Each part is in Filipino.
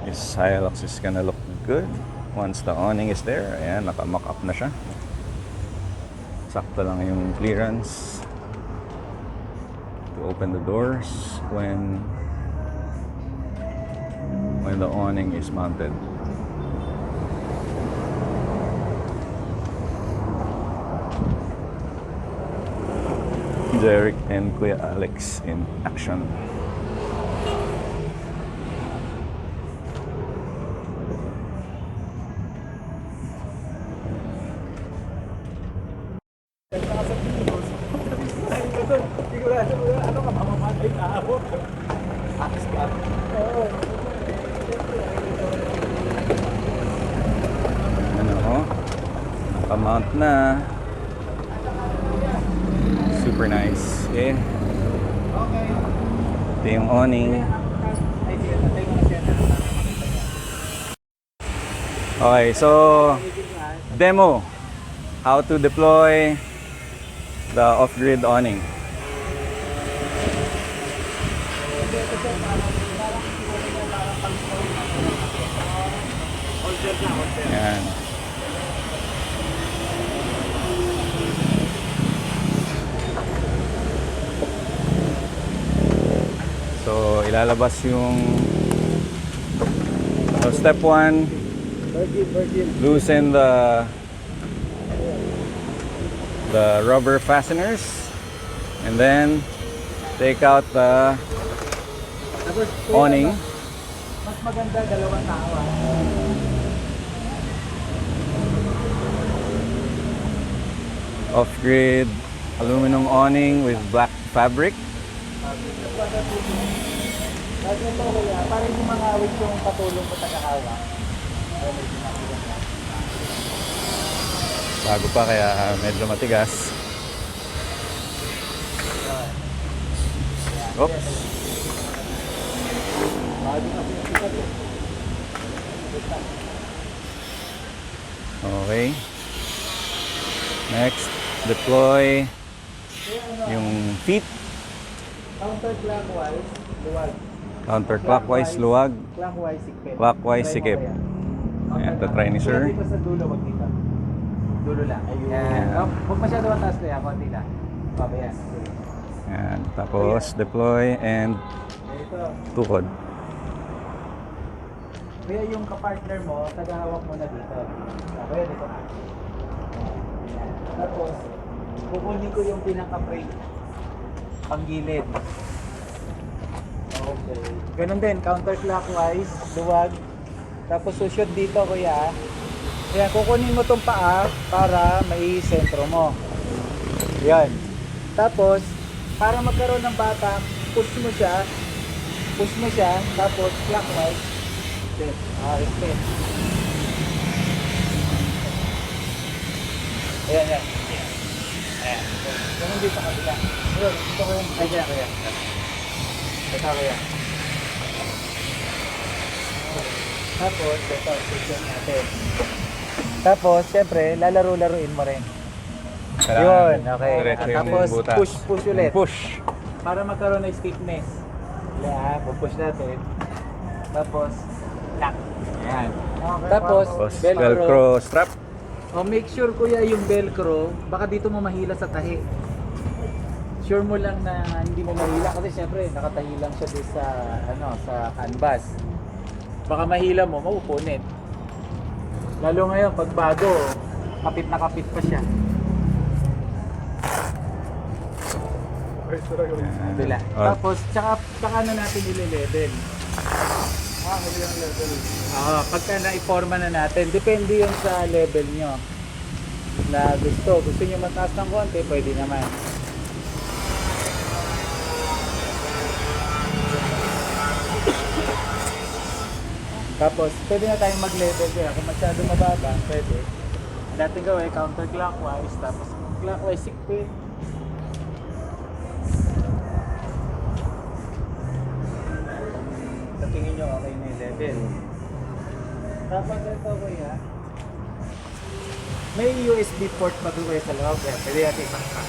This Hilux is gonna look good once the awning is there. Ayan, naka-mock up na siya. Sakto lang yung clearance to open the doors when the awning is mounted. Derek and Kuya Alex in action. Naka-mount na. Super nice. Okay. Ito yung awning. Okay, so demo how to deploy the off-grid awning. Ayan. So, ilalabas yung step 1, loosen the rubber fasteners and then take out the awning. Mas maganda dalawang tao. Off-grid aluminum awning with black fabric. Para hindi mangawit yung patulong ko tagahawak. Bago pa kaya medyo matigas. Oops. Okay. Next, deploy yung feet. Counterclockwise, luwag. Counterclockwise, luwag. Clockwise, sikip. Clockwise, sikip. Ayan, try ni sir. Dito sa dulo, wag dito. Dulo lang. Ayun. Ayan. Huwag masyado mataas na yan, konti lang. Pabayas. Ayan. Tapos, deploy and Ito. tukod. Kaya yung kapartner mo, tagahawak mo na dito. Kaya dito ka. Ayan. Tapos, kukunin ko yung pinaka-frame. Ang gilid. Okay. Ganun din, counterclockwise, luwag. Tapos sushoot dito, kuya. Kaya kukunin mo tong paa para mai-sentro mo. Yan. Tapos, para magkaroon ng batak, push mo siya. Tapos clockwise. Step. Step. Ayan, yan. Ayan. Ganun dito kabila. Ayun, ito ko yung kaya. Ito kaya. Tapos, ito, section natin. Tapos, syempre, lalaro-laruin mo rin. Yun, okay. Tapos, push ulit. Push. Para magkaroon ng stiffness. Pupush natin. Tapos, lock. Ayan. Tapos, Velcro strap. make sure kuya yung velcro, baka dito mo mahila sa tahi. Sure mo lang na hindi mo mahila kasi syempre nakatahi lang siya dito sa sa canvas. Baka mahila mo, mapupunit. Lalo ngayon pag bago, kapit na kapit pa siya. Bila. Tapos tsaka na natin i-level. Huli ang level. Pagka na-iforma na natin, depende yun sa level nyo na gusto. Gusto nyo mataas ng konti, pwede naman. Tapos, pwede na tayong mag-level kaya kung masyado mababa, pwede. Natin gawin counterclockwise, tapos clockwise sikpit. Sa tingin nyo, okay na yung level. Tapos ito kuya, may USB port pa doon sa loob, kaya pwede natin isangka.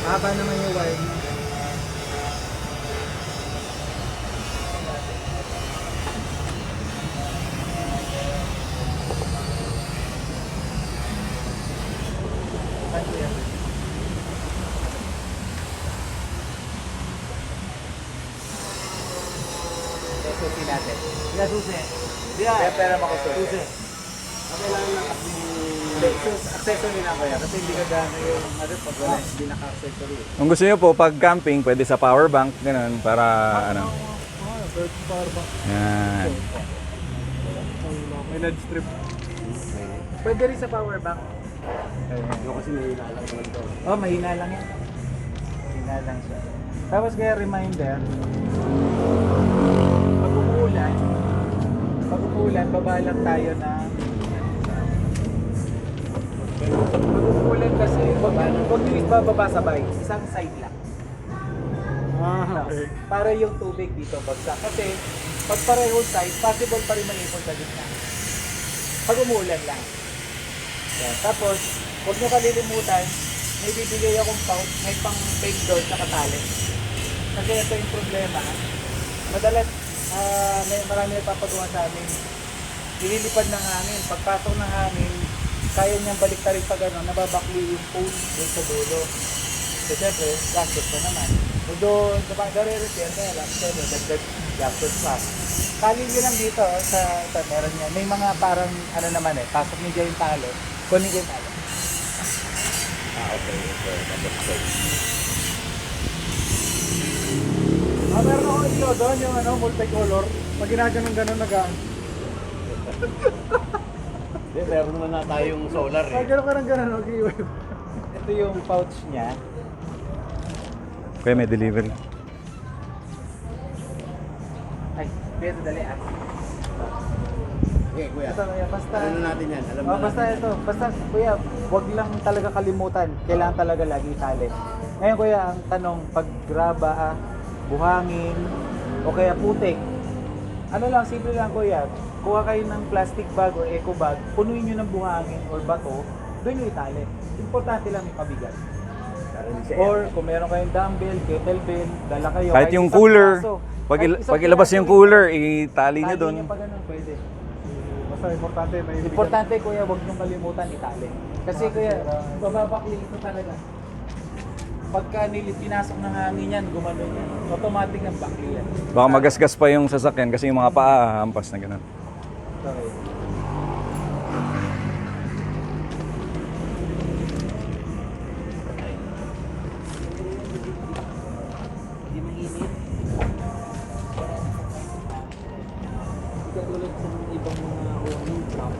Haba naman yung wire niya. Kanto yan. Susi natin. Yeah, susi. Kaya pera makusot. Susi. Kailangan lang kasi Hindi, accessory lang kaya. Kasi hindi ka gano'n yung ano, pag wala, hindi naka-accessory. Kung gusto niyo po, pag camping, pwede sa power bank, ganun, para ano. third power bank. Yan. May LED strip. Pwede rin sa power bank. Yung kasi may inalang naman to. Oh, mahina lang yan. Mahina lang siya. Tapos kaya reminder, pag umuulan, baba lang tayo na pag umuulan kasi, huwag nyo bababa sabay. Isang side lang. Okay. Para yung tubig dito bagsak. Kasi pag parehong side, possible pa rin maipon sa gitna. Pag umuulan lang. Yan. Tapos, huwag nyo kalilimutan, may bibigay akong pouch, may pang fake doon sa katali. Kasi ito yung problema. Madalas, may marami nagpapagawa sa amin. Ililipad ng hangin. Pagpasok ng hangin, kaya niyang baliktarin pa gano'n, nababakli yung post doon sa dulo. So, syempre, gastos pa naman. So, doon, sa pag-repair, kaya lang, syempre, dagdag gastos pa. Kali nyo lang dito, sa meron niya. May mga parang, ano naman pasok niyo dyan yung talo. Kunin ko yung talo. Okay. Meron ako ito doon, yung multicolor. Pag ginaganon-ganon nagaan. Hindi, meron naman na tayong solar Pag eh. gano'n ka ng ganon, okay. Ito yung pouch niya. Okay, may delivery. Ay, pero dali Okay, kuya. Ito, kuya, basta. Ano na natin yan? Alam Oh, na basta natin. ito. Basta, kuya, wag lang talaga kalimutan. Kailangan talaga lagi tali. Ngayon, kuya, ang tanong, pag graba, buhangin, o kaya putik, ano lang, simple lang, kuya. Kuha kayo ng plastic bag or eco bag, punuin nyo ng buhangin or bato, doon nyo itali. Importante lang may pabigat. Or kung meron kayong dumbbell, kettlebell, dala kayo. Kahit yung isang cooler, piraso. pag, Kahit isang pag ilabas piraso, yung cooler, itali nyo tali doon. nyo pa ganun, pwede. Basta importante, may Importante kuya, wag niyong kalimutan itali. Kasi kuya, bababakli ito talaga. Pagka pinasok ng hangin yan, gumano yan. Automatic ang bakli yan. Baka magasgas pa yung sasakyan kasi yung mga paa, hampas na ganun. Okay. Hindi mainit. Hindi katulad sa mga ibang mga warning truck.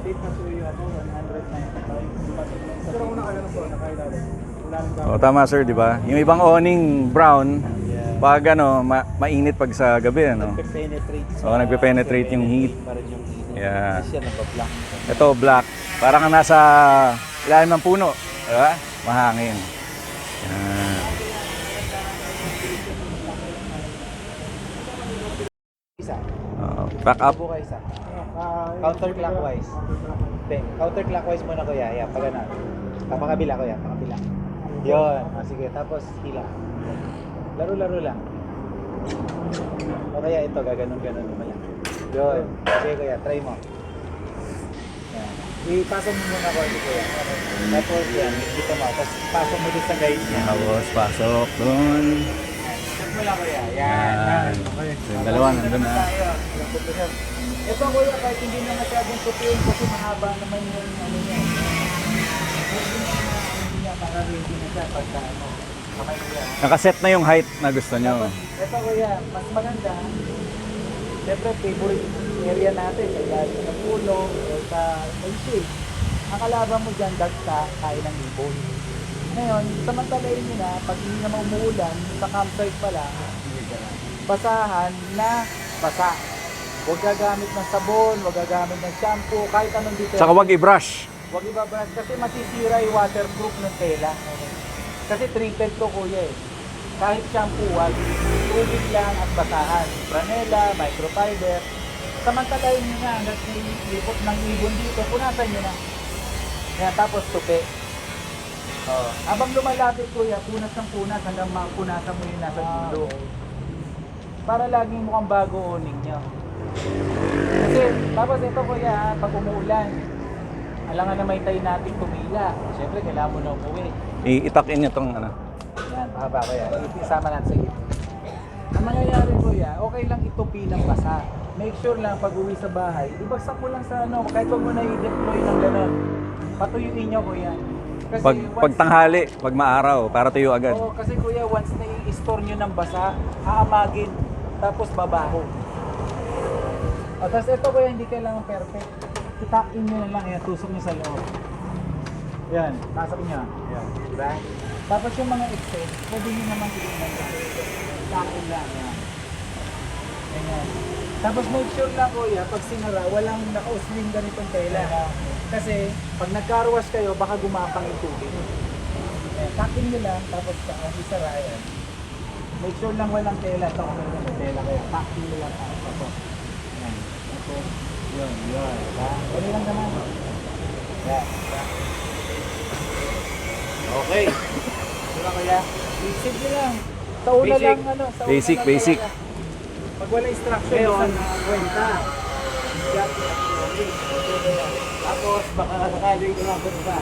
Tape na po yung ako, 195. Pero kung nakaganong po, nakailalim. Wala nang O tama sir, di ba? Yung ibang awning brown, pag mainit pag sa gabi, ano? Nagpe-penetrate. Oo, nagpe-penetrate yung heat. Pa rin yung heat. Yeah. Kasi siya nagpa-black. Ito, black. Parang kang nasa ilalim ng puno. Diba? Mahangin. Yan. Isa. Back up. Subo ka isa. Counterclockwise. Hindi, counterclockwise muna kuya. Yan, pag ano. Pakabila kuya, pakabila. Yun. Sige, tapos hila. Laro-laro lang. O kaya ito, gaganon-ganon mo lang. Yun. Sige kuya, try mo. Yan. Ipasok mo muna kuya. Tapos yan, dito mo. Tapos pasok mo din sa guide niya. Tapos, pasok doon. Check mo lang kuya. Yan. Yan. Okay. So, yung dalawa nandun na. Ito kuya, kahit hindi na masyadong pupiin kasi mahaba naman yung ano niya. Pwede na ano niya para ready na siya pagka ano. Kamay kuya. Nakaset na yung height na gusto nyo. Ito kuya, mas maganda. Siyempre, favorite area natin sa ilalim ng puno o sa may shade. Ang kalaban mo dyan, dagta, kain ng ibon. Ngayon, samantalayin nyo na, pag hindi naman umuulan, sa campsite pa lang, basahan na basa. Huwag gagamit ng sabon, huwag gagamit ng shampoo, kahit anong detail. Saka wag i-brush. Huwag ibabras kasi masisira yung waterproof ng tela. Kasi treated to kuya eh. Kahit shampoo, wag. Tubig lang at basahan. Franela, microfiber. Samantalayin nyo na hanggang lipot ng ibon dito, punasan nyo na. Kaya tapos tupi. Oh. Habang lumalapit kuya, punas ng punas hanggang mapunasan mo yung nasa dulo. Para laging mukhang bago owning nyo. Kasi tapos ito kuya, pag umuulan, Alangan na may tayo nating tumila. Siyempre, kailangan mo na umuwi. Iitakin niyo tong ano. Yan, mahaba ko yan. Isama natin sa gitna. Ang mangyayari kuya, okay lang itupi ng basa. Make sure lang pag uwi sa bahay, ibagsak mo lang sa ano, kahit wag mo na i-deploy ng gano'n. Patuyuin nyo kuya. Kasi Pag tanghali, pag maaraw, para tuyo agad. Oo, kasi kuya, once na i-store nyo ng basa, haamagin, tapos babaho. O, tapos ito kuya, hindi kailangan perfect. Itakin nyo na lang, yan, tusok nyo sa loob. Yan, pasok nyo. Yan, diba? Tapos yung mga excess, pwede nyo naman ilinan. Itakin lang, yan. Ganyan. Tapos make sure lang kuya, pag sinara, walang naka-usling ganitong tela. Kasi pag nag-carwash kayo, baka gumapang yung tubig. Takin nyo lang, tapos isara yan. Make sure lang walang tela. Ito kung may tela kayo. Takin nyo lang tapos. Yan. Tapos, yun. Pwede lang naman. Yan. Okay. Diba kaya? Basic nyo lang. Sa una Basic. lang, ano. Sa una Basic, lang basic. talaga. Pag wala instruction, Ngayon, isang kwenta. Tapos baka sakaling ko lang ba?